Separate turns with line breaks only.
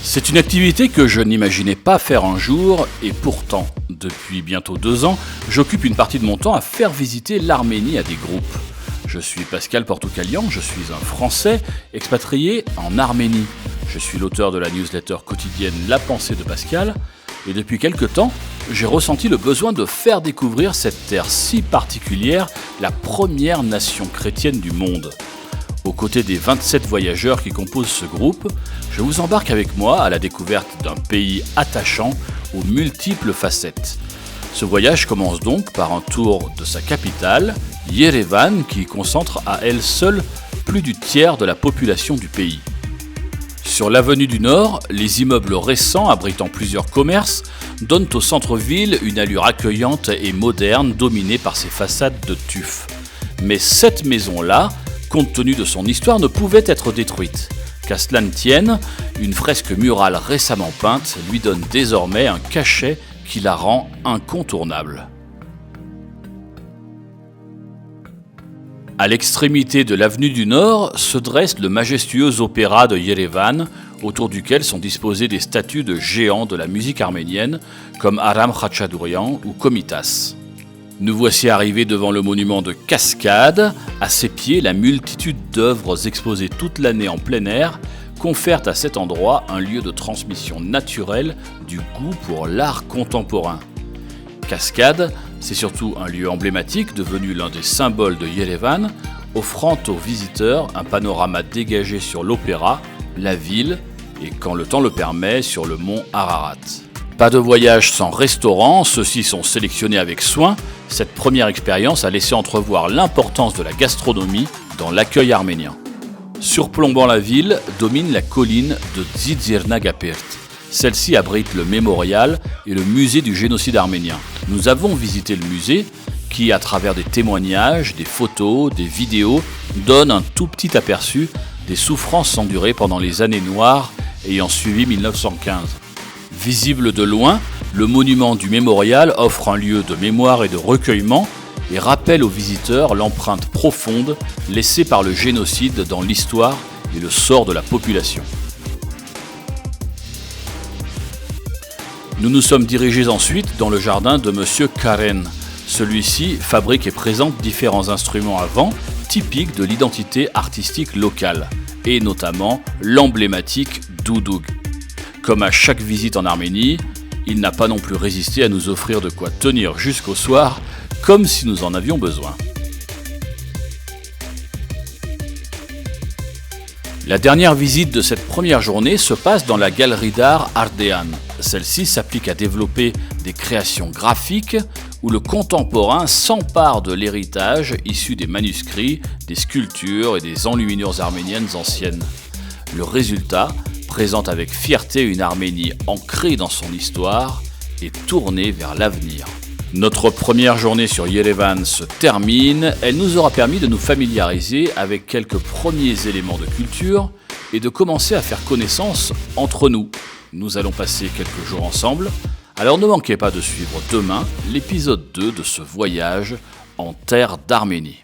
C'est une activité que je n'imaginais pas faire un jour, et pourtant, depuis bientôt 2 ans, j'occupe une partie de mon temps à faire visiter l'Arménie à des groupes. Je suis Pascal Portoukalian, je suis un Français expatrié en Arménie. Je suis l'auteur de la newsletter quotidienne La Pensée de Pascal, et depuis quelque temps, j'ai ressenti le besoin de faire découvrir cette terre si particulière, la première nation chrétienne du monde. Aux côtés des 27 voyageurs qui composent ce groupe, je vous embarque avec moi à la découverte d'un pays attachant aux multiples facettes. Ce voyage commence donc par un tour de sa capitale, Yerevan, qui concentre à elle seule plus du tiers de la population du pays. Sur l'avenue du Nord, les immeubles récents abritant plusieurs commerces donnent au centre-ville une allure accueillante et moderne dominée par ses façades de tuf. Mais cette maison-là, compte tenu de son histoire, ne pouvait être détruite. Qu'à cela ne tienne, une fresque murale récemment peinte lui donne désormais un cachet qui la rend incontournable. À l'extrémité de l'avenue du Nord se dresse le majestueux opéra de Yerevan, autour duquel sont disposées des statues de géants de la musique arménienne, comme Aram Khachadourian ou Komitas. Nous voici arrivés devant le monument de Cascade. À ses pieds, la multitude d'œuvres exposées toute l'année en plein air confèrent à cet endroit un lieu de transmission naturelle du goût pour l'art contemporain. Cascade, c'est surtout un lieu emblématique devenu l'un des symboles de Yerevan, offrant aux visiteurs un panorama dégagé sur l'opéra, la ville et, quand le temps le permet, sur le mont Ararat. Pas de voyage sans restaurant, ceux-ci sont sélectionnés avec soin. Cette première expérience a laissé entrevoir l'importance de la gastronomie dans l'accueil arménien. Surplombant la ville, domine la colline de Tzitsirnagapert. Celle-ci abrite le mémorial et le musée du génocide arménien. Nous avons visité le musée qui, à travers des témoignages, des photos, des vidéos, donne un tout petit aperçu des souffrances endurées pendant les années noires ayant suivi 1915. Visible de loin, le monument du mémorial offre un lieu de mémoire et de recueillement et rappelle aux visiteurs l'empreinte profonde laissée par le génocide dans l'histoire et le sort de la population. Nous nous sommes dirigés ensuite dans le jardin de M. Karen. Celui-ci fabrique et présente différents instruments à vent typiques de l'identité artistique locale, et notamment l'emblématique doudoug. Comme à chaque visite en Arménie, il n'a pas non plus résisté à nous offrir de quoi tenir jusqu'au soir, comme si nous en avions besoin. La dernière visite de cette première journée se passe dans la galerie d'art Ardean. Celle-ci s'applique à développer des créations graphiques où le contemporain s'empare de l'héritage issu des manuscrits, des sculptures et des enluminures arméniennes anciennes. Le résultat présente avec fierté une Arménie ancrée dans son histoire et tournée vers l'avenir. Notre première journée sur Yerevan se termine. Elle nous aura permis de nous familiariser avec quelques premiers éléments de culture et de commencer à faire connaissance entre nous. Nous allons passer quelques jours ensemble, alors ne manquez pas de suivre demain l'épisode 2 de ce voyage en terre d'Arménie.